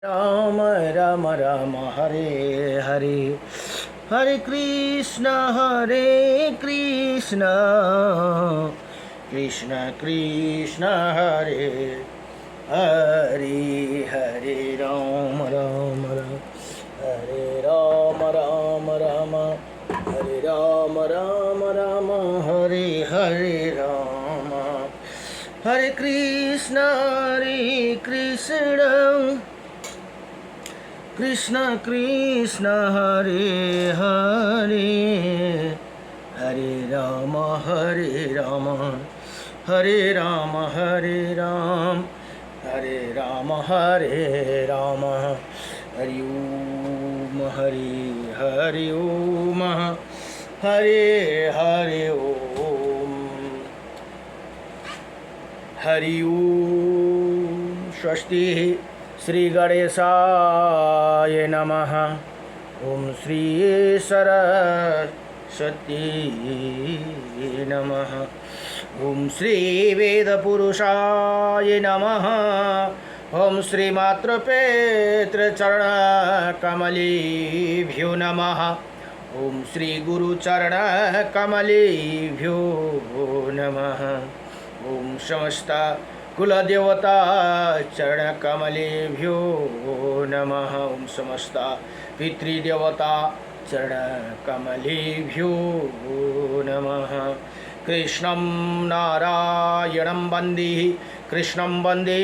राम राम राम हरे हरे, हरे कृष्ण कृष्ण कृष्ण हरे हरे, हरे राम राम राम हरे राम राम राम, हरे राम राम राम हरे हरे राम, हरे कृष्ण कृष्ण कृष्ण हरे हरे, हरे राम हरे राम हरे राम, हरे राम हरे राम, हरि ओम हरि ओम, हरे हरि ओम, हरि ओम। स्वस्ति श्री गणेशाय नमः। ओम श्री सरस्वती नमः। ओम श्री वेदपुरुषाय नमः। ओम श्री मातृपितृचरणकमलेभ्यो नमः। ओम श्री गुरुचरणकमलेभ्यो नमः। ओम समस्त कुलदेवता चरणकमलेभ्यो नमः। ओम समस्त पितृदेवता चरणकमलेभ्यो नमः। कृष्णं नारायणं वन्दे, कृष्णं वन्दे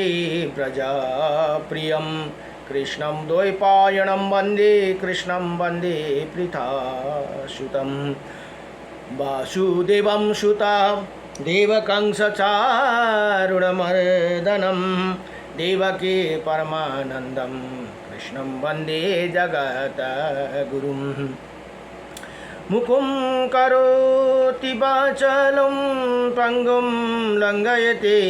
प्रजाप्रियं, कृष्णं द्वैपायनं वन्दे, कृष्णं वन्दे पृथासुतं, वासुदेवं सुतं देवकं सचारुणमर्दनं, देवकी परमानन्दं कृष्णं वन्दे जगद्गुरुं। मुखं करोति वाचालं पङ्गुं लङ्घयते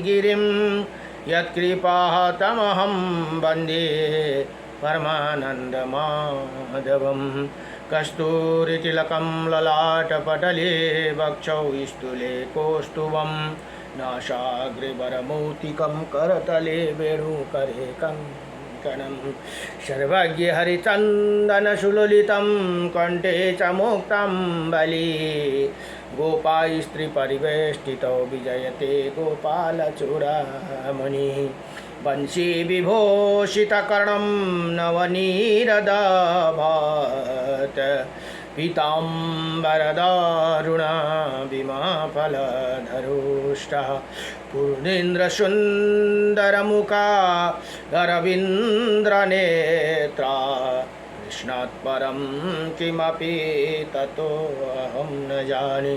गिरिं, यत्कृपातमहं वन्दे परमानन्दमाधवं। कस्तूरितिलकं ललाटपटले, वक्षौ स्थूले कौस्तुभं, नासाग्रे करतले वेणुकरे कङ्कणं, सर्वज्ञ हरिचन्दनसुललितं कण्ठे च मुक्ताम्बली, गोपास्त्रीपरिवेष्टितो विजयते गोपालचूडामणिः। वंशी विभूषितकर्णं नवनीरदाभात, पीताम्बरदारुणा विमाफलधरुष्टः, पूर्णेन्द्रसुन्दरमुखा रवीन्द्रनेत्रा, कृष्णात् परं किमपि ततोऽहं न जाने।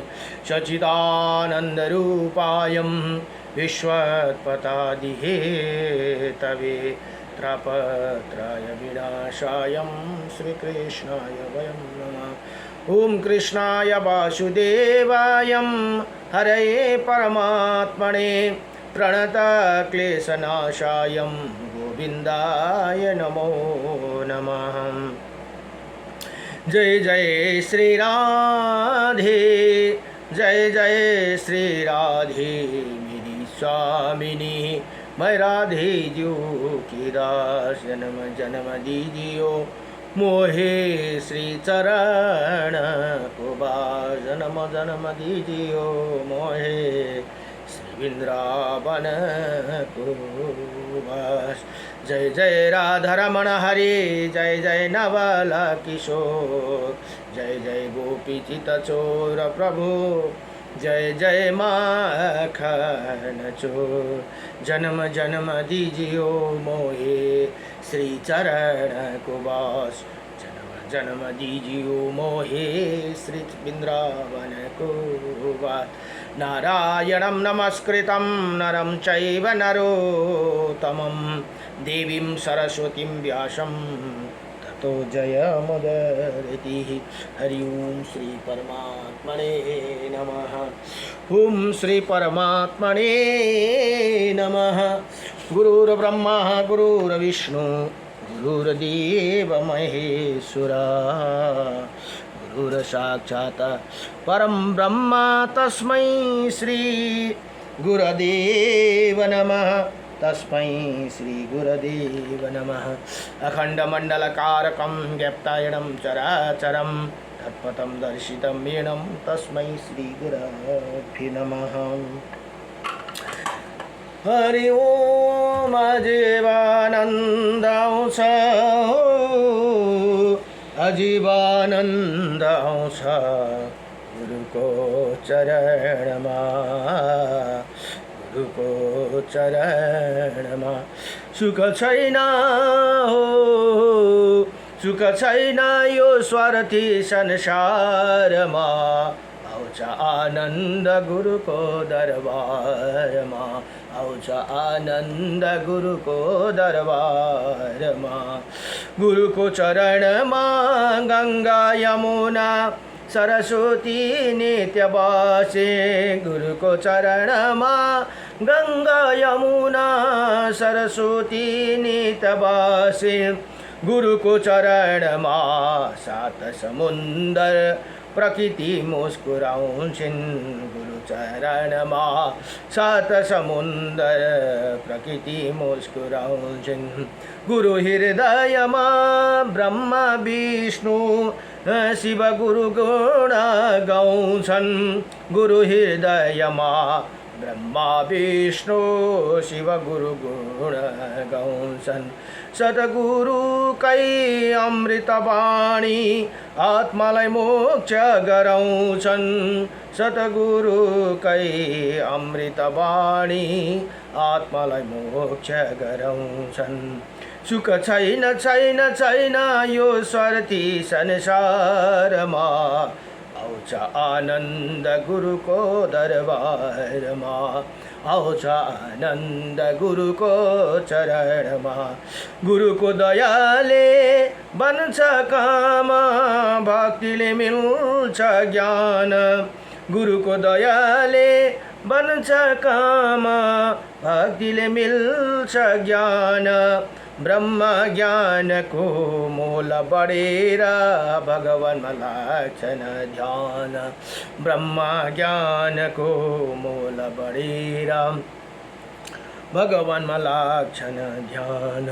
सच्चिदानन्दरूपायं विश्वोत्पत्यादिहेतवे, त्रयविनाशाय श्रीकृष्णाय वयं नमः। ओम कृष्णाय वासुदेवाय हरये परमात्मने, प्रणतक्लेशनाशाय गोविन्दाय नमो नमः। जय जय श्री राधे, जय जय श्री राधे मेरी स्वामिनी, मैं राधे जो की दास, जन्म जन्म दीजियो मोहे श्री चरण को बास, जन्म जन्म दीजियो मोहे श्री वृंदावन को बास। जय जय राधा रमण हरे, जय जय नवल किशोर, जय जय गोपी चित चोर प्रभु, जय जय माखन चोर, जन्म जन्म दीजियो मोहे श्री चरण को बास, जन्म जन्म दीजियो मोहे श्री वृंदावन को बास। नारायणं नमस्कृतं नरं चैव नरोत्तमं, देवीं सरस्वतीं व्यासं ततो जयमुदीरयेत्। हरि ओम श्री परमात्मने नमः। ओम श्री परमात्मने नमः। गुरुर्ब्रह्मा गुरुर्विष्णु गुरुर्देव महेश्वरा, गुरुर्साक्षात् परं ब्रह्म तस्मै श्री गुरुदेव नमः। तस्मै श्रीगुरुदेव नमः। अखण्डमण्डलकारकं व्याप्तायनं चराचरं तत्पथं दर्शितं येनं तस्मै श्रीगुरुभ्यो नमः। हरि ओम अजीवानन्द आउँछ, अजीवानन्द आउँछ गुरुको चरणमा, गुरुको चरणमा। सुख छैन हो, सुख छैन यो स्वार्थी संसारमा, आउँछ आनन्द गुरुको दरबारमा, आउँछ आनन्द गुरुको दरबारमा। गुरुको चरणमा गङ्गा यमुना सरस्वती नित्य बसे, गुरुको चरणमा गङ्गा यमुना सरस्वती नित्य बसे। गुरुको चरणमा सात समुन्दर प्रकृति मुस्कुराउँछिन्, गुरु चरणमा सात समुन्दर प्रकृति मुस्कुराउँछिन्। गुरु हृदयमा ब्रह्मा विष्णु शिव गुरु गुण गाउँछन्, गुरु हृदयमा ब्रह्मा विष्णु शिव गुरु गुण गाउँछन्। सद्गुरुकै अमृतवाणी आत्मालाई मोक्ष गराउँछन्, सद्गुरुकै अमृतवाणी आत्मालाई मोक्ष गराउँछन्। सुख छैन छैन छैन यो स्वार्थी संसारमा, आउँछ आनन्द गुरुको दरबारमा, आउँछ आनन्द गुरुको चरणमा। गुरुको दयाले बन्छ काम, भक्तिले मिल्छ ज्ञान, गुरुको दयाले बन्छ काम, भक्तिले मिल्छ ज्ञान। ब्रह्म ज्ञानको मूल बढेर भगवानमा लाग्छन् ध्यान, ब्रह्म ज्ञानको मूल बढेर भगवानमा लाग्छन् ध्यान।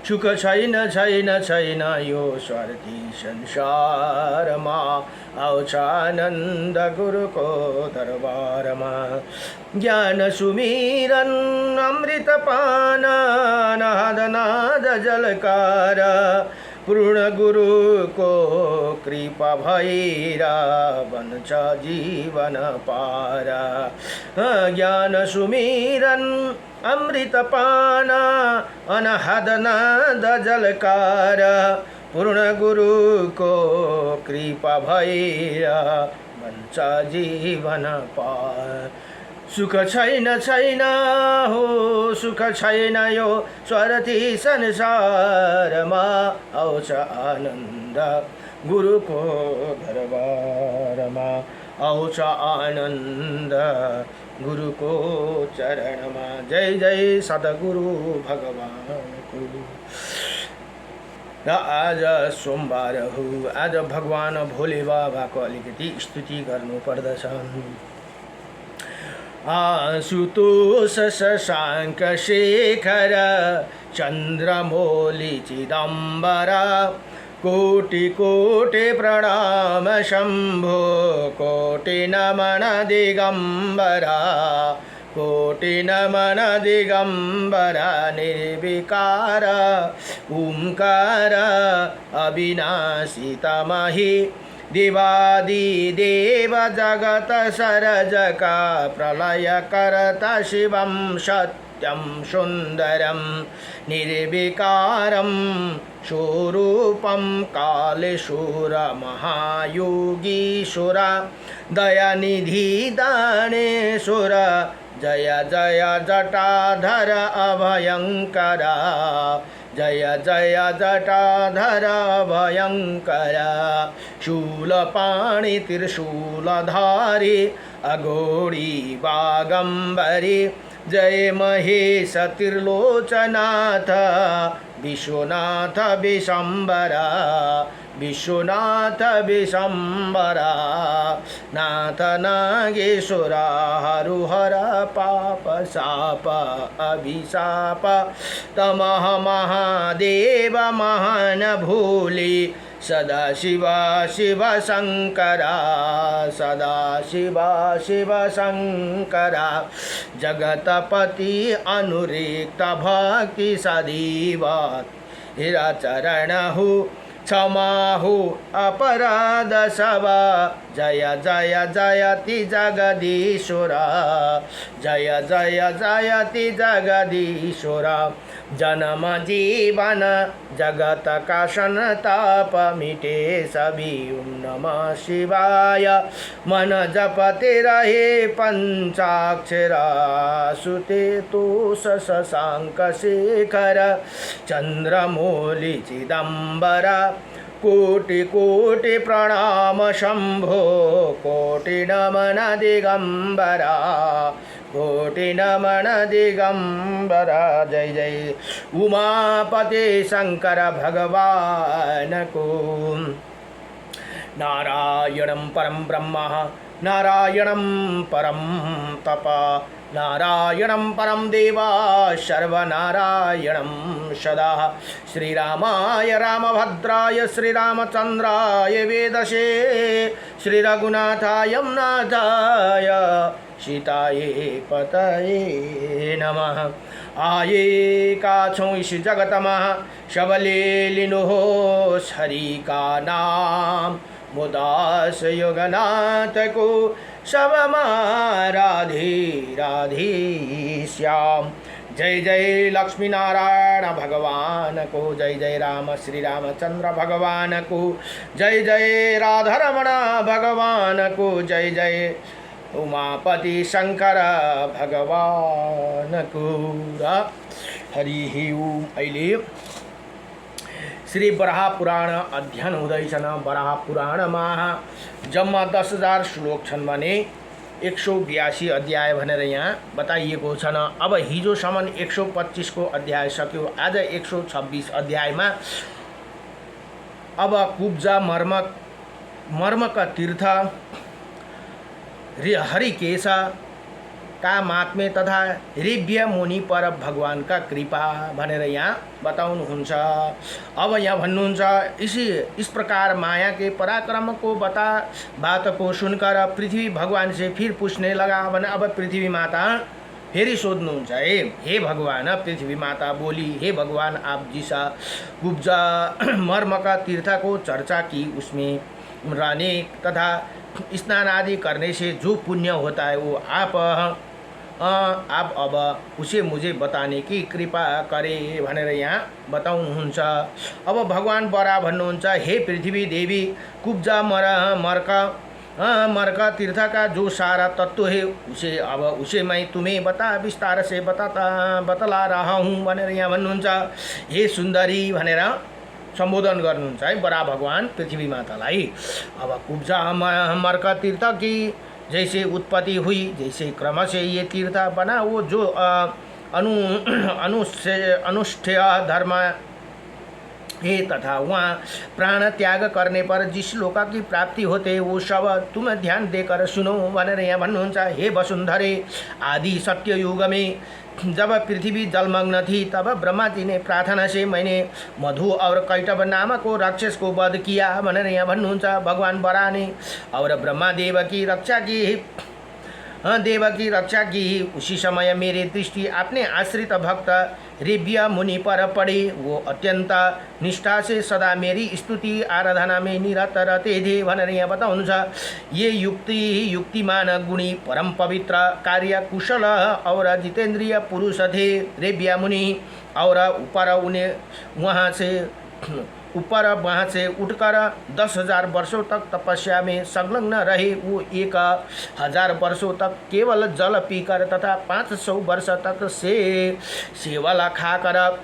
सुख छैन छैन छैन यो स्वार्थी संसारमा, आउँछ आनन्द गुरुको दरबारमा। ज्ञान सुमिरन अमृत पान नाद नाद जलकार, पूर्ण गुरुको कृपा भएर बन्छ जीवन पार। ज्ञान सुमिरन अमृत पान अनहद नाद जलकार, पूर्ण गुरुको कृपा भएर बन्छ जीवन पार। सुख छैन छैन हो, सुख छैन यो स्वार्थी संसारमा, आउँछ आनन्द गुरुको दरबारमा, आउँछ आनन्द गुरुको चरणमा। जय जय सद्गुरु भगवानको। र आज सोमबार हो, आज भगवान भोले बाबाको अलिकति स्तुति गर्नु पर्दछ। आशुतोष शशाङ्क शेखर चन्द्रमौलि चिदम्बरा, कोटि कोटि प्रणाम शम्भो, कोटि नमन दिगम्बरा, कोटि नमन दिगम्बरा। निर्विकार ओंकार अविनाशी तमहि, देवादिदेव जगत सरजका प्रलय करता शिवं सत्यं सुन्दरं, निर्विकारं स्वरूपं कालेश्वर महायोगीश्वर, दयानिधि दानेश्वर, जय जय जटाधर अभयङ्करा, जय जय जटाधर भयङ्कर। शूलपाणि त्रिशूलधारी अघोरी बागम्बरी, जय महेश त्रिलोचनाथ विश्वनाथ विशंबरा विश्वनाथ विशंबरा नाथ नागेश्वरा हरुहर पाप साप अभिशाप तमः महादेव महान भूलि सदा शिवा शिव शंकरा सदा शिवा शिव शंकरा जगतपति अनुरिक्त भक्ति सदीव हिरा चरणहु क्षमाहु अपराध सब जय जय जयति जगदीश्वर जय जय जयति जगदीश्वर जन्म जीवन जगत का संताप मिटे सभी ओम नमः शिवाय मन जपते रहे पंचाक्षरा सुते तो शशांक शेखर चंद्रमौलि चिदंबरा कोटि कोटि प्रणाम शंभो कोटि नमन दिगंबरा कोटि नमन दिगंबरा जय जय उमापते शंकर भगवान को नारायणं परम ब्रह्म नारायणं परम तप नारायणं परम देवा सर्वनारायणं सदा श्रीरामाय रामभद्राय श्रीरामचंद्राय वेदसे श्रीरघुनाथाय नाथाय सीताये पतये नमः आये काछों इस जगत मह शबले लिनुहो हरि का नाम मुदास युगनाथ को सब राधे राधे श्याम जय जय लक्ष्मी नारायण भगवान को जय जय राम श्री रामचंद्र भगवान को जय जय राधारमण भगवान को जय जय उमापति शंकर भगवान को हरि ओम। अहिले श्री वराह पुराण अध्ययन हुँदैछन्। वराह पुराणमा जम्मा 10,000 श्लोक छन् भने 182 अध्याय भनेर यहाँ बताइएको छन्। अब हिजोसम्म 125 को अध्याय सक्यो। आज 126 अध्यायमा अब कुब्जा मर्मक तीर्थ हरिकेश का महात्म्य तथा रेव्य मुनि पर भगवान का कृपा भनेर यहाँ बताउनुहुन्छ। अब यहाँ भन्नुहुन्छ इस प्रकार माया के पराक्रम को बात को सुनकर पृथ्वी भगवान से फिर पूछने लगा। भने अब पृथ्वी माता फेरि सोध्नुहुन्छ हे भगवान। पृथ्वी माता बोली हे भगवान आप जिसा कुब्जा मर्मका तीर्थ को चर्चा की उसमें रहने तथा स्नान आदि करने से जो पुण्य होता है वो आप अब उसे मुझे बताने की कृपा करे भनेर यहाँ बताउनुहुन्छ। अब भगवान बरा भन्नुहुन्छ हे पृथ्वी देवी कुब्जा मरका तीर्थ का जो सारा तत्व है उसे मैं तुम्हें विस्तार से बतला रहा हूँ भनेर यहाँ भन्नुहुन्छ। हे सुन्दरी भनेर सम्बोधन गर्नुहुन्छ है बरा भगवान पृथ्वी मातालाई। अब कुब्जा मरका तीर्थ की जैसे उत्पत्ति हुई जैसे क्रम से ये तीर्थ बना वो जो अनुष्ठेय धर्म है तथा वहाँ प्राण त्याग करने पर जिस लोक की प्राप्ति होते वो सब तुम ध्यान देकर सुनो भनेर यहाँ भन्नुहुन्छ। हे वसुंधरे आदि सत्य युग में जब पृथ्वी जलमग्न थी तब ब्रह्मा जी ने प्रार्थना से मैंने मधु और कैटभ नामक राक्षस को वध किया भनेर यहाँ भन्नुहुन्छ भगवान बरा ने। और ब्रह्मा देव की रक्षा की उसी समय मेरे दृष्टि अपने आश्रित भक्त रेव्य मुनि पर पड़े। वो अत्यंत निष्ठा से सदा मेरी स्तुति आराधना में निरत रहते थे भनेर यहाँ बताउनुहुन्छ। ये युक्तिमान गुणी परम पवित्र कार्य कुशल और जितेंद्रिय पुरुष थे रेव्य मुनि। और ऊपर वहाँ से उठकर 10,000 वर्षों तक तपस्या में संलग्न रहे। वो 1,000 वर्षों तक केवल जल पीकर तथा 500 वर्ष तक सेवला खाकर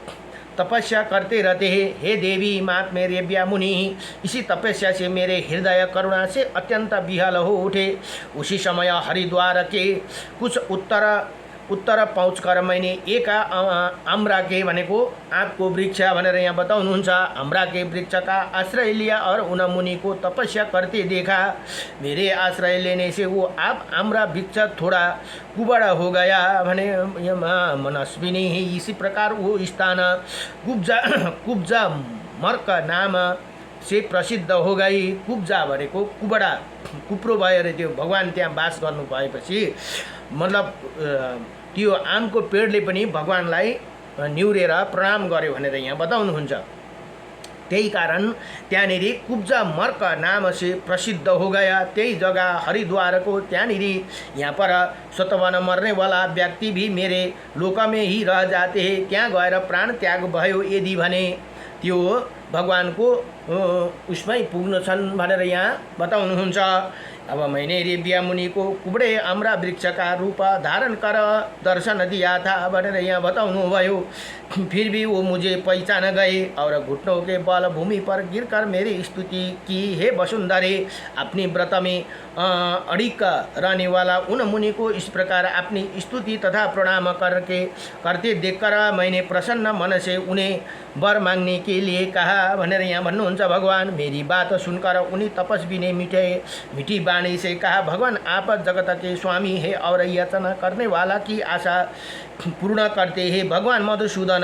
तपस्या करते रहते हैं। हे देवी महात्म्य रेव्य मुनि इसी तपस्या से मेरे हृदय करुणा से अत्यंत विहल हो उठे। उसी समय हरिद्वार के कुछ उत्तर उत्तर पहुँचकर मैंने एक अमरा के भनेको आँपको वृक्ष भनेर यहाँ बताउनुहुन्छ। अमरा के वृक्ष का आश्रय लिया और उन मुनि को तपस्या करते देखा। मेरे आश्रय लेने से वो आप अमरा वृक्ष थोड़ा कुबड़ा हो गया भने मनस्विनी। इसी प्रकार वो स्थान कुब्जा मर्क नाम से प्रसिद्ध हो गई। कुब्जा भनेको कुबडा कुप्रो भएर त्यो भगवान त्यहाँ बास गर्नु भएपछि मतलब त्यो आमको पेडले पनि भगवानलाई निहुरेर प्रणाम गर्यो भनेर यहाँ बताउनुहुन्छ। त्यही कारण त्यहाँनिर कुब्जा मर्क नाम से प्रसिद्ध हो गया। त्यही जगह हरिद्वार को त्यहाँनिर यहाँ पर सतवन मरने वाला व्यक्ति भी मेरे लोक में ही रह जाते हैं। त्यहाँ गएर प्राण त्याग भयो यदि भने त्यो भगवानको उसमै पुग्छन् भनेर यहाँ बताउनुहुन्छ। अब मैंने रेबिया मुनि को कुबड़े अमरा वृक्ष का रूप धारण कर दर्शन दिया था भनेर यहाँ बताउनु भयो। फिर भी वो मुझे पहचान गए और घुटनों के बल भूमि पर गिरकर मेरी स्तुति की। हे वसुंधरे, अपनी व्रत में अड़िक रहने वाला उन मुनि को इस प्रकार अपनी स्तुति तथा प्रणाम करते देखकर मैंने प्रसन्न मन से उन्हें वर मांगने के लिए कहा भनेर यहाँ भन्नुहुन्छ। भगवान मेरी बात सुनकर उन्हीं तपस्वी ने मीठी वाणी से कहा, भगवान आप जगत के स्वामी है और याचना करने वाला की आशा पूर्ण करते हैं। भगवान मधुसूदन,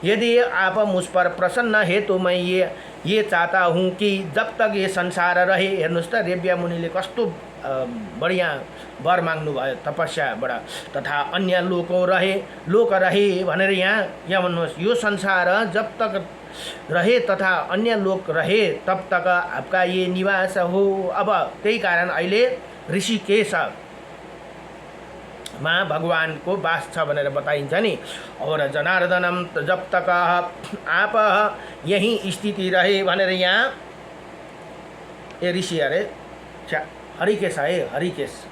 यदि आप मुझ पर प्रसन्न है तो मैं ये चाहता हूँ कि जब तक ये संसार रहे। हेर्नुहोस् त रेबिया मुनिले कस्तो बढिया वर माग्नु भयो तपस्याबाट, तथा अन्य लोक रहे भनेर यहाँ भन्नुहोस्। यो संसार जब तक रहे तथा अन्य लोक रहे तब तक आपका ये निवास हो। अब त्यही कारण अहिले ऋषिकेश माँ भगवान को वास छ भनेर बताइन्छ नि। और जनार्दनम जब तक आप यहीं स्थिति रहे भनेर यहाँ ए ऋषि अरे हरिकेश है हरिकेश।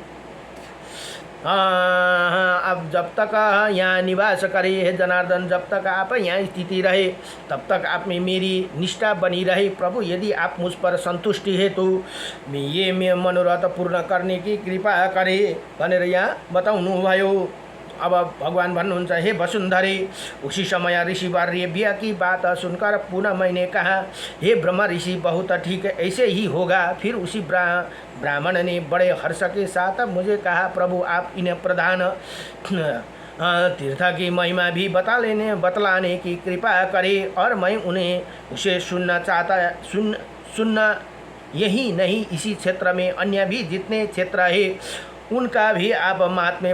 अब जब तक यहाँ निवास करे हे जनार्दन, जब तक आप यहाँ स्थिति रहे तब तक आप में मेरी निष्ठा बनी रहे। प्रभु यदि आप मुझ पर संतुष्टि है तो मैं मनोरथ पूर्ण करने की कृपा करे भनेर यहाँ बताउनु भयो। अब भगवान भन्नुहुन्छ, हे वसुंधरे, उसी समय ऋषिवर रेबिया की बात सुनकर पुनः मैंने कहा, हे ब्रह्मा ऋषि, बहुत ठीक ऐसे ही होगा। फिर उसी ब्राह्मण ने बड़े हर्ष के साथ मुझे कहा, प्रभु आप इन्हें प्रधान तीर्थ की महिमा भी बतलाने की कृपा करें और मैं उन्हें उसे सुनना यही नहीं, इसी क्षेत्र में अन्य भी जितने क्षेत्र है उनका भी आप महात्म्य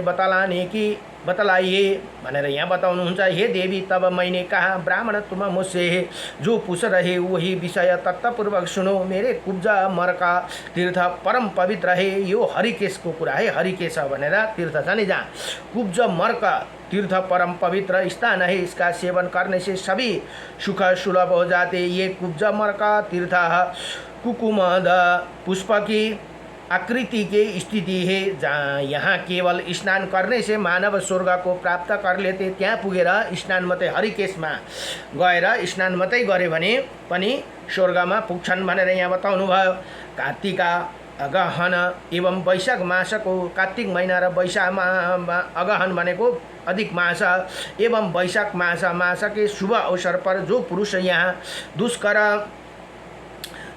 बतलाइए भनेर यहाँ बताउनुहुन्छ। हे देवी, तब मैंने कहा, ब्राह्मण तुम मुझसे जो पूछ रहे वही विषय तत्वपूर्वक सुनो। मेरे कुब्जा मर्का तीर्थ परम पवित्र है। यो हरिकेश को कुरा है, हरिकेश भनेर तीर्थ छ नि जहाँ कुब्ज मर्क तीर्थ परम पवित्र स्थान है। इसका सेवन करने से सभी सुख सुलभ हो जाते। ये कुब्ज मर्क तीर्थ कुकुमद पुष्प की आकृति के स्थिति है, जहाँ यहाँ केवल स्नान करने से मानव स्वर्ग को प्राप्त कर लेते। त्यहाँ पुगेर स्नान मात्रै हरिकेशमा गएर स्नान मात्रै गरे भने पनि स्वर्गमा पुग्छन् भनेर यहाँ बताउनु भयो। कार्तिका अगहन एवं वैशाख मासको कार्तिक महिना र वैशाखमा अगहन भनेको अधिक मास एवं वैशाख मास के शुभ अवसर पर जो पुरुष यहाँ दुष्कर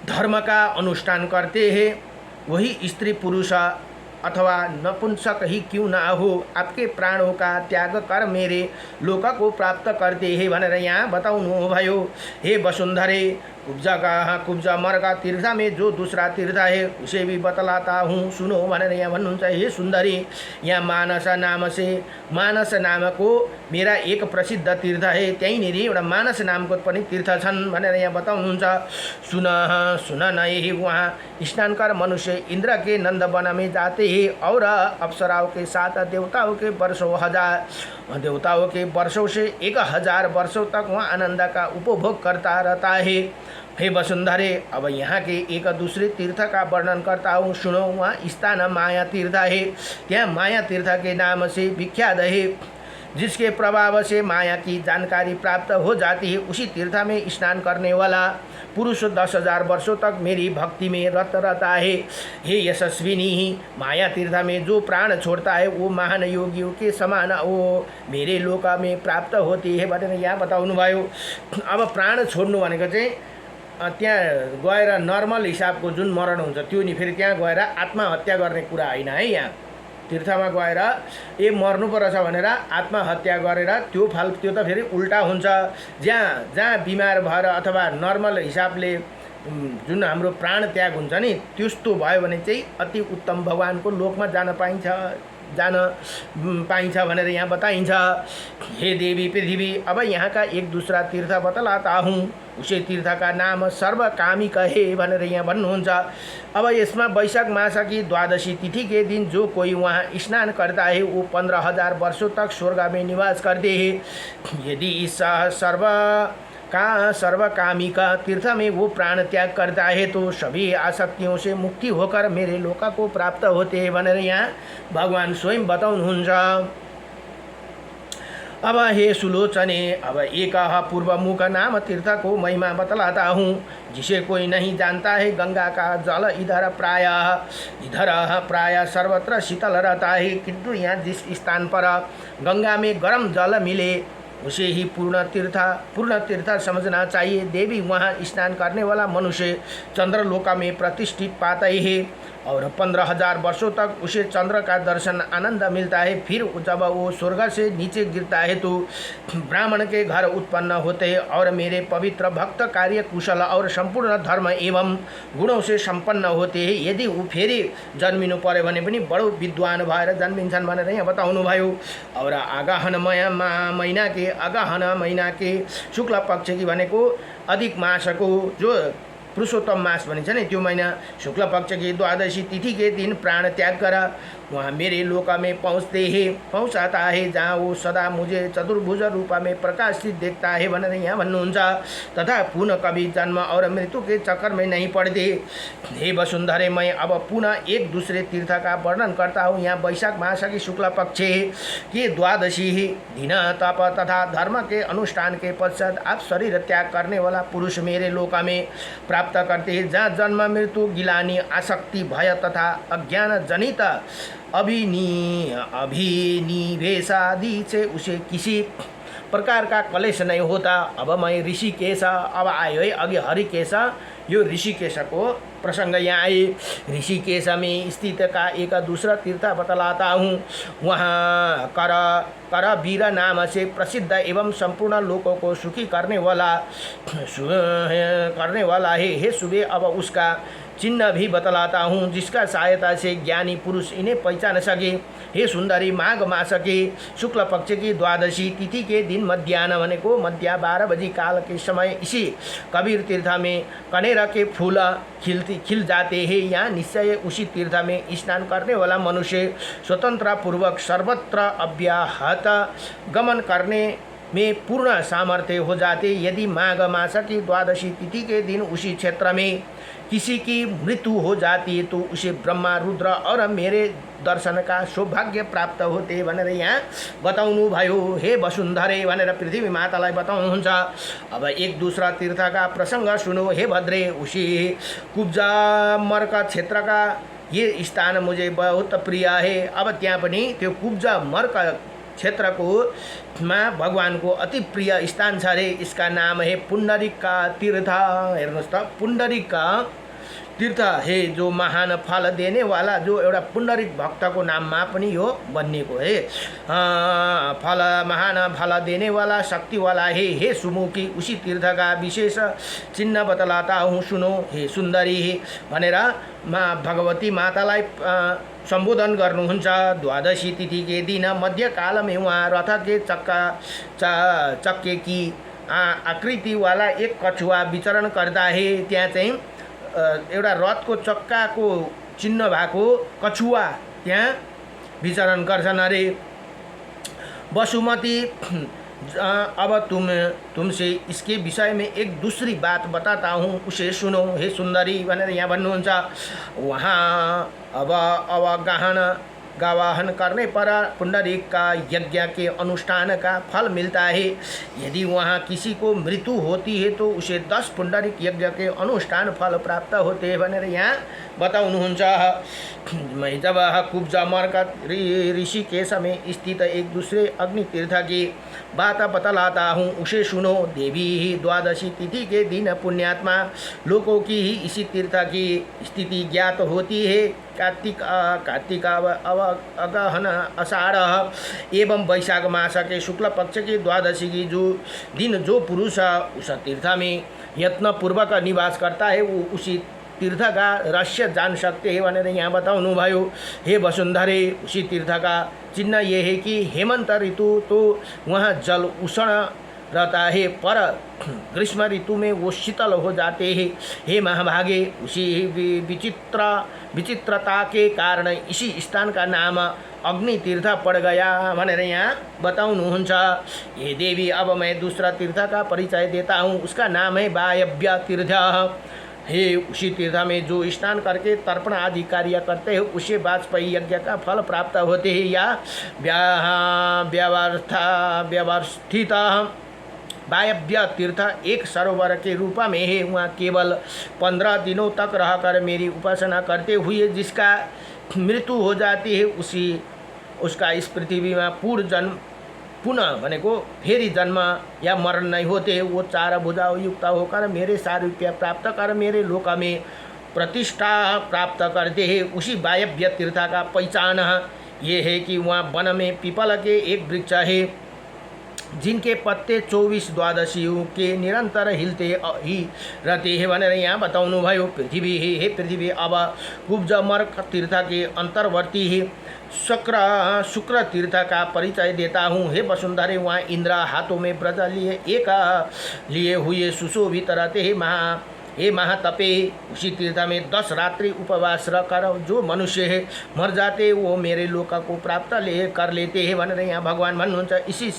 धर्म का अनुष्ठान करते हैं वही स्त्री पुरुष अथवा नपुंसक ही क्यों ना हो, आपके प्राणों का त्याग कर मेरे लोक को प्राप्त करते हैं भनेर यहाँ बताउनु भयो। हे वसुंधरे, कुब्जा मर्का तीर्थ में जो दूसरा तीर्थ है उसे भी बतलाता हूँ, सुनो भनेर यहाँ भन्नुहुन्छ। हे सुंदरी, यहाँ मानस नाम को मेरा एक प्रसिद्ध तीर्थ है। त्यहीँनिर एउटा मानस नामको पनि तीर्थ छन् भनेर यहाँ बताउनुहुन्छ। सुन नहीं, वहाँ स्नान कर मनुष्य इंद्र के नंद वन में जाते हैं और अप्सराओं के साथ देवताओं के वर्षों से 1000 वर्षों तक वहाँ आनंद का उपभोग करता रहता है। हे वसुंधरे, अब यहाँ के एक दूसरे तीर्थ का वर्णन करता हूँ, सुनो। वहाँ स्थान माया तीर्थ है। त्यहाँ माया तीर्थ के नाम से विख्यात है। जिसके प्रभाव से माया की जानकारी प्राप्त हो जाती है, उसी तीर्थ में स्नान करने वाला पुरुष 10,000 वर्षों तक मेरी भक्ति में रत रहता है। हे यशस्विनी, माया तीर्थ में जो प्राण छोड़ता है वो महान योगियों के समान वो मेरे लोक में प्राप्त होती है भनेर यहाँ बताउनुभयो। अब प्राण छोड्नु भनेको चाहिँ त्यहाँ गएर नर्मल हिसाबको जुन मरण हुन्छ त्यो नि फेरि त्यहाँ गएर आत्महत्या गर्ने कुरा होइन है। यहाँ तीर्थमा गएर मर्नु पर्छ भनेर आत्महत्या गरेर त्यो त फेरि उल्टा हुन्छ। जहाँ बिमार भएर अथवा नर्मल हिसाबले जुन हाम्रो प्राण त्याग हुन्छ नि त्यस्तो भयो भने चाहिँ अति उत्तम भगवानको लोकमा जान पाइन्छ भनेर यहाँ बताइन्छ। हे देवी पृथ्वी, अब यहाँ का एक दूसरा तीर्थ बतलाता हूँ, उसे तीर्थ का नाम सर्वकामिक है भनेर यहाँ भन्नुहुन्छ। अब यसमा वैशाख मास की द्वादशी तिथि के दिन जो कोई वहाँ स्नान करता है वो 15,000 वर्षों तक स्वर्ग में निवास करते हैं। यदि इस सर्वकामी का तीर्थ में वो प्राण त्याग करता है तो सभी आसक्तियों से मुक्ति होकर मेरे लोका को प्राप्त होते हैं भनेर यहाँ भगवान स्वयं बताउनुहुन्छ। अब हे सुलोचने, अब एक पूर्वमुख नाम तीर्थ को महिमा बतलाता हूँ, जिसे कोई नहीं जानता है। गंगा का जल इधर प्राय सर्वत्र शीतल रहता है, किंतु यहाँ जिस स्थान पर गंगा में गर्म जल मिले उसे ही पूर्ण तीर्थ समझना चाहिए। देवी, वहाँ स्नान करने वाला मनुष्य चंद्रलोका में प्रतिष्ठित पाता है और 15,000 वर्षों तक उसे चंद्र का दर्शन आनंद मिलता है। फिर जब वो स्वर्ग से नीचे गिरता है तो ब्राह्मण के घर उत्पन्न होते हैं और मेरे पवित्र भक्त कार्य कुशल और संपूर्ण धर्म एवं गुणों से संपन्न होते हैं। यदि वो फेरि जन्मिनु पर्यो भने पनि बडो विद्वान भएर जन्मिन्छन् भनेर यहाँ बताउनुभयो। और आगहन महीना के शुक्ल पक्ष की भनेको अधिक मासको जो पुरुषोत्तम मास भनिन्छ नि त्यो महिना शुक्ल पक्ष की द्वादशी तिथि के दिन प्राण त्याग कर वहाँ मेरे लोक में पहुँचाता है, जहाँ वो सदा मुझे चतुर्भुज रूप में प्रकाशित देखता है भनेर यहाँ भन्नुहुन्छ। तथा पुनः कभी जन्म और मृत्यु के चक्कर में नहीं पड़ते। हे वसुंधरे, मैं अब पुनः एक दूसरे तीर्थ का वर्णन करता हूँ। यहाँ वैशाख मास की शुक्ल पक्ष के द्वादशी दिन तप तथा धर्म के अनुष्ठान के पश्चात आप शरीर त्याग करने वाला पुरुष मेरे लोक में प्राप्त करते हैं, जहाँ जन्म मृत्यु गिलानी आसक्ति भय तथा अज्ञान जनित अभिनिवेश आदि से उसे किसी प्रकार का कलेश नहीं होता। अब मैं ऋषिकेश, अब आयो है अघि हरिकेश, यो ऋषिकेशको प्रसंग यहाँ आए। ऋषिकेश में स्थित का एक दूसरा तीर्थ बतलाता हूँ। वहाँ करवीर नाम से प्रसिद्ध एवं संपूर्ण लोगों को सुखी करने वाला है। हे सुबह, अब उसका चिन्ह भी बतलाता हूँ, जिसका सहायता से ज्ञानी पुरुष इन्हें पहचान सके। हे सुंदरी, माघ मास के शुक्ल पक्ष की द्वादशी तिथि के दिन मध्याह्न भनेको मध्य 12 बजी काल के समय इसी कबीर तीर्थ में कनेरा के फूल खिल जाते हैं। यहाँ निश्चय उसी तीर्थ में स्नान करने वाला मनुष्य स्वतंत्र पूर्वक सर्वत्र अव्याहत गमन करने में पूर्ण सामर्थ्य हो जाते। यदि माघ मास की द्वादशी तिथि के दिन उसी क्षेत्र में किसी की मृत्यु हो जाती है तो उसे ब्रह्मा रुद्र और मेरे दर्शन का सौभाग्य प्राप्त होते भनेर यहाँ बताउनु भयो। हे वसुंधरे भनेर पृथ्वी मातालाई बताउनुहुन्छ। अब एक दूसरा तीर्थ का प्रसंग सुनो। हे भद्रे, उसी कुब्जा मर्क क्षेत्र का ये स्थान मुझे बहुत प्रिय है। अब त्यहाँ पनि त्यो कुब्जा मर्क क्षेत्र को भगवान को अति प्रिय स्थान छ रे। इसका नाम है पुंडरीक का तीर्थ। हेर्नुहोस् त, पुंडरीक का तीर्थ है जो महान फल देने वाला, जो एउटा पुंडरीक भक्त को नाममा पनि यो बनिएको है। महान फल देने वाला शक्ति वाला है। हे सुमुखी, उसी तीर्थ का विशेष चिन्ह बतलाता हूँ, सुनो। हे सुंदरी भनेर भगवती मातालाई संबोधन गर्नुहुन्छ। द्वादशी तिथि के दिन मध्यकाल में वहाँ रथ के चक्के की आकृति वाला एक कछुआ विचरण करता है। त्यहाँ चाहिँ एउटा रथको चक्काको चिन्ह भएको कछुआ त्यहाँ विचरण गर्छन् अरे। वसुमती, अब तुमसे इसके विषय में एक दूसरी बात बताता हूँ, उसे सुनो। हे सुंदरी भनेर यहाँ भन्नुहुन्छ। वहाँ अब गहन गावाहन करने पर पुंडरीक का यज्ञ के अनुष्ठान का फल मिलता है। यदि वहाँ किसी को मृत्यु होती है तो उसे 10 पुंडरीक यज्ञ के अनुष्ठान फल प्राप्त होते हैं भनेर यहाँ बताउनुहुन्छ। जब कुब्जा ऋषिकेश में स्थित एक दूसरे अग्नि तीर्थ की बात बतलाता हूँ, उसे सुनो। देवी ही द्वादशी तिथि के दिन पुण्यात्मा लोगों की ही इसी तीर्थ की स्थिति ज्ञात होती है। कार्तिक अगहन आषाढ़ एवं वैशाख मास के शुक्ल पक्ष की द्वादशी की जो दिन जो पुरुष उस तीर्थ में यत्न पूर्वक निवास करता है वो उसी तीर्थ का रहस्य जान सकते हैं भनेर यहाँ बताउनु भयो। हे वसुंधरे, उसी तीर्थ का चिन्ह ये है कि हेमंत ऋतु तो वहाँ जल उष्ण रहता है पर ग्रीष्म ऋतु में वो शीतल हो जाते हैं। हे महाभागे, उसी विचित्रता के कारण इसी स्थान का नाम अग्नि तीर्थ पड़ गया भनेर यहाँ बताउनुहुन्छ। ये देवी, अब मैं दूसरा तीर्थ का परिचय देता हूँ, उसका नाम है वायव्य तीर्थ। हे, उसी तीर्थ में जो स्नान करके तर्पण आदि कार्य करते हैं उसे वाजपेयी यज्ञ का फल प्राप्त होते हैं। या व्यवस्थित वायव्य तीर्थ एक सरोवर के रूप में है। वहाँ केवल 15 दिनों तक रहकर मेरी उपासना करते हुए जिसका मृत्यु हो जाती है उसका इस पृथ्वी में पुनः भनेको फेरि जन्म या मरण नहीं होते। वो 4 भुजाओं युक्त होकर मेरे सारूप्य प्राप्त कर मेरे लोक में प्रतिष्ठा प्राप्त करते हैं। उसी वायव्य तीर्थ का पहचान ये है कि वहाँ वन में पीपल के एक वृक्ष है जिनके पत्ते 24 द्वादशियों के निरंतर हिलते ही रहते हैं भनेर यहाँ बताउनु भयो। पृथ्वी हे पृथ्वी, अब कुब्जमर्क तीर्थ के अंतर्वर्ती है शुक्र तीर्थ का परिचय देता हूँ। हे वसुंधरे, वहाँ इंद्र हाथों में ब्रज लिए हुए सुशोभित रहते हैं। हे महातपे, उसी तीर्थ में 10 रात्रि उपवास कर जो मनुष्य है मर जाते वो मेरे लोक को प्राप्त कर लेते हैं भनेर यहाँ भगवान भन्नुहुन्छ। इसी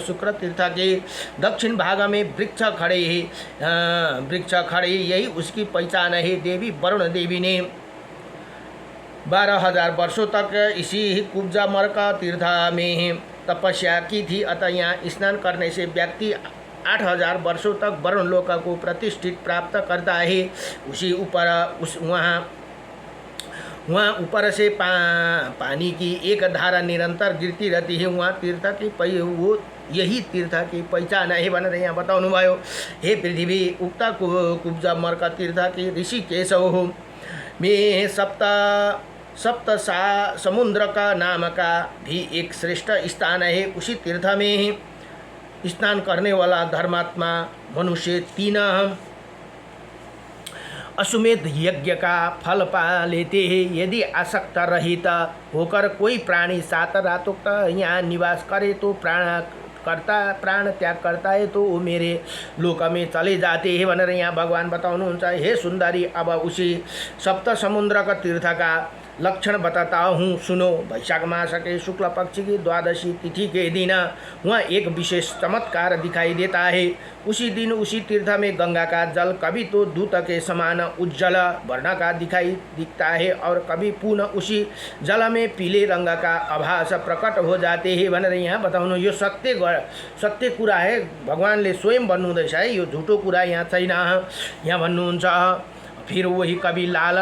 शुक्र तीर्थ के दक्षिण भाग में वृक्ष खड़े यही उसकी पहचान है। देवी वरुण देवी ने 12,000 वर्षों तक इसी कुब्जामर्क तीर्थ में तपस्या की थी। अतः यहाँ स्नान करने से व्यक्ति 8,000 वर्षों तक वरुण लोक को प्रतिष्ठित प्राप्त करता है। उसी ऊपर वहाँ ऊपर से पानी की एक धारा निरंतर गिरती रहती है। वहाँ तीर्थ की वो यही तीर्थ की पहचान है भनेर यहाँ बताउनु भयो। हे पृथ्वी, उक्त कुब्जामर्क तीर्थ की ऋषिकेश हो में सप्त समुद्र का नाम का भी एक श्रेष्ठ स्थान है। उसी तीर्थ में स्नान करने वाला धर्मात्मा मनुष्य 3 अश्वमेध यज्ञ का फल पा लेते हैं। यदि आसक्त रहित होकर कोई प्राणी 7 रातों तक यहाँ निवास करे तो प्राण त्याग करता है तो वो मेरे लोक में चले जाते हैं भनेर यहाँ भगवान बताउनुहुन्छ। हे सुंदरी, अब उसी सप्त समुद्र का तीर्थ का लक्षण बताता हूँ, सुनो। वैशाख मास के शुक्ल पक्ष की द्वादशी तिथि के दिन वहाँ एक विशेष चमत्कार दिखाई देता है। उसी दिन उसी तीर्थ में गंगा का जल कभी तो दूत के समान उज्जवल वर्ण का दिखता है और कभी पुनः उसी जल में पीले रंग का आभास प्रकट हो जाते हैं भनेर यहाँ बताउनु। यो सत्य कुरा है, भगवानले स्वयं भन्नुहुँदैछ है, यो झुटो कुरा यहाँ छैन यहाँ भन्नुहुन्छ। फिर वही कभी लाल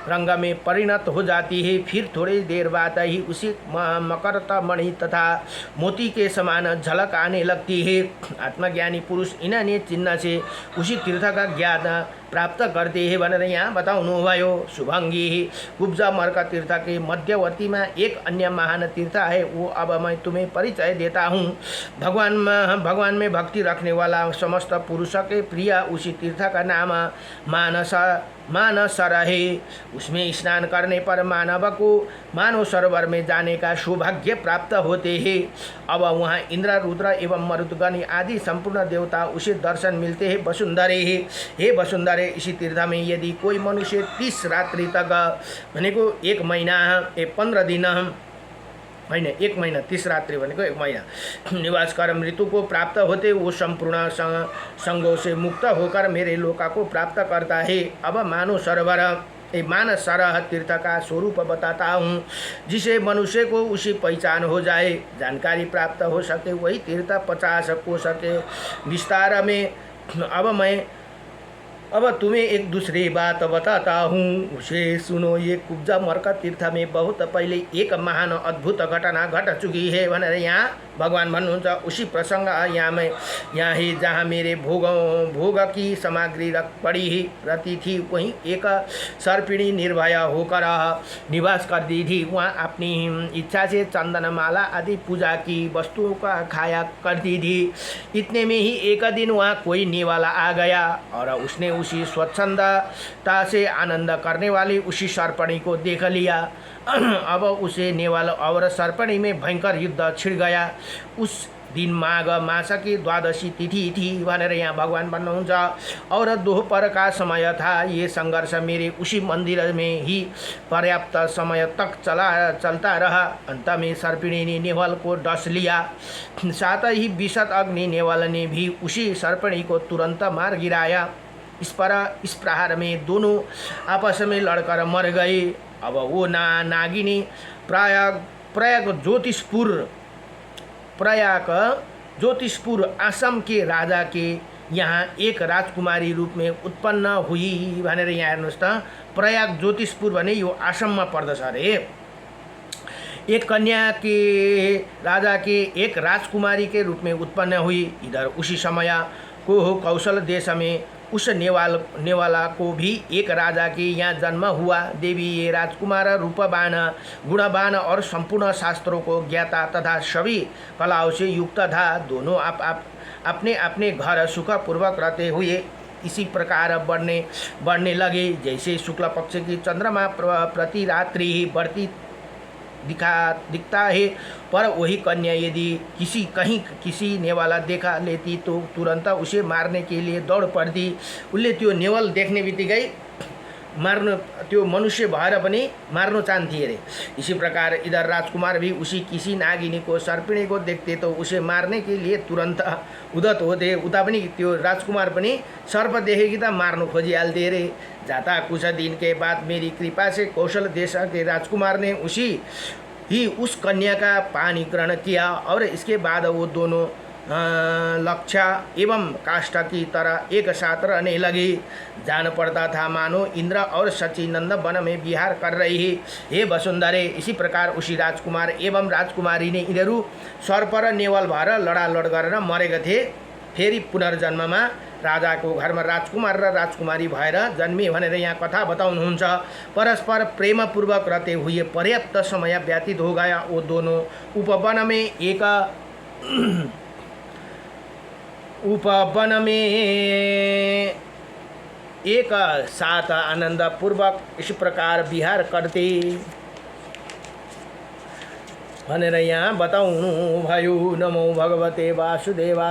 रंग में परिणत हो जाती है। फिर थोड़ी देर बाद ही उसी मकरता मणि तथा मोती के समान झलक आने लगती है। आत्मज्ञानी पुरुष इन्हें चिन्ह से उसी तीर्थ का ज्ञान प्राप्त करते हैं भनेर यहाँ बताउनु भयो। शुभंगी, कुब्जामर्क तीर्थ के मध्यवर्ती में एक अन्य महान तीर्थ है, वो अब मैं तुम्हें परिचय देता हूँ। भगवान में भक्ति रखने वाला समस्त पुरुष के प्रिय उसी तीर्थ का नाम मानसर है। उसमें स्नान करने पर मानव को मानव सरोवर में जाने का सौभाग्य प्राप्त होते हैं। अब वहाँ इंद्र, रुद्र एवं मरुदगण आदि संपूर्ण देवता उसे दर्शन मिलते हैं। वसुंधरे, हे वसुंधरे, इसी तीर्थ में यदि कोई मनुष्य 30 रात्रि तक भनेको 1 महीना 15 दिन होइन 1 महीना 30 रात्रि भनेको 1 महीना निवास कर मृत्यु को प्राप्त होते वो संपूर्ण संगों से मुक्त होकर मेरे लोक को प्राप्त करता है। अब मानव सरोवर मानस सरह तीर्थ का स्वरूप बताता हूँ, जिसे मनुष्य को उसी पहचान हो जाए, जानकारी प्राप्त हो सके, वही तीर्थ 50 कोश के विस्तार में। अब तुम्हें एक दूसरी बात बताता हूँ, उसे सुनो। ये कुब्जा मर्क तीर्थ में बहुत पहले एक महान अद्भुत घटना घट चुकी है भनेर यहाँ भगवान भन्नुहुन्छ। उसी प्रसंग यहाँ ही जहाँ मेरे भोग की सामग्री पड़ी ही रहती थी, वहीं एक सर्पिणी निर्भय होकर निवास करती थी। वहाँ अपनी इच्छा से चंदनमाला आदि पूजा की वस्तुओं का खाया करती थी। इतने में ही एक दिन वहाँ कोई नेवाला आ गया और उसने उसी स्वच्छंदता से आनंद करने वाली उसी सर्पणी को देख लिया। अब उसे नेवाल और सर्पणी में भयंकर युद्ध छिड़ गया। उस दिन माघ मास की द्वादशी तिथि थी भनेर यहाँ भगवान भन्नुहुन्छ और दोपहर का समय था। ये संघर्ष मेरे उसी मंदिर में ही पर्याप्त समय तक चलता रहा। अंत में सर्पिणी ने नेवल को डस लिया। साथ ही विशद अग्नि नेवल ने भी उसी सर्पिणी को तुरंत मार गिराया। इस प्रहार में दोनों आपस में लड़कर मर गए। अब वो नागिनी प्रयाग ज्योतिषपुर आसाम के राजा के यहाँ एक राजकुमारी रूप में उत्पन्न हुई भनेर यहाँ हेर्नुहोस् त। प्रयाग ज्योतिषपुर भने यो आसाममा पर्दछ अरे। एक कन्या के राजा के एक राजकुमारी के रूप में उत्पन्न हुई। इधर उसी समय को कौशल देश में उस नेवाला को भी एक राजा के यहाँ जन्म हुआ। देवी ये राजकुमार रूपवान, गुणवान और संपूर्ण शास्त्रों को ज्ञाता तथा सभी कलाओं से युक्त था। दोनों अपने अपने घर सुखपूर्वक रहते हुए इसी प्रकार बढ़ने लगे जैसे शुक्ल पक्ष की चंद्रमा प्रति रात्रि ही बढ़ती दिखता है। पर वही कन्या यदि किसी नेवाला देखा लेती तो तुरंत उसे मारने के लिए दौड़ पड़ती। उसले त्यो नेवल देख्ने बित्तिकै मार्न त्यो मनुष्य भएर पनि मार्न चाहन्थे अरे। इसी प्रकार इधर राजकुमार भी उसी किसी नागिनी को सर्पिणी को देखते तो उसे मारने के लिए तुरंत उदत होते। उता पनि त्यो राजकुमार पनि सर्प देखे कि त मार्न खोजिहाल्थे अरे। जाता कुछ दिन के बाद मेरी कृपा से कौशल देश के राजकुमार ने उस कन्या का पानी ग्रहण किया और इसके बाद वो दोनों लक्ष्य एवं काष्ठ की तरह एक साथ रहने लगे। जान पड़ता था मानो इंद्र और सचिनंद वन में विहार कर रही है। हे वसुंधरे, इसी प्रकार उसी राजकुमार एवं राजकुमारी ने यिनीहरू सर्प र नेवल भएर लडालड गरेर मरेका थिए। फेरि पुनर्जन्ममा राजाको घरमा राजकुमार र राजकुमारी भएर जन्मे भनेर यहाँ कथा बताउनुहुन्छ। परस्पर प्रेमपूर्वक रहते हुए पर्याप्त समय व्यतीत हो गया। वो दोनों उपवन में एक साथ आनंद पूर्वक इस प्रकार विहार करते भनेर यहाँ बताउनु भयो। नमो भगवते वासुदेवा।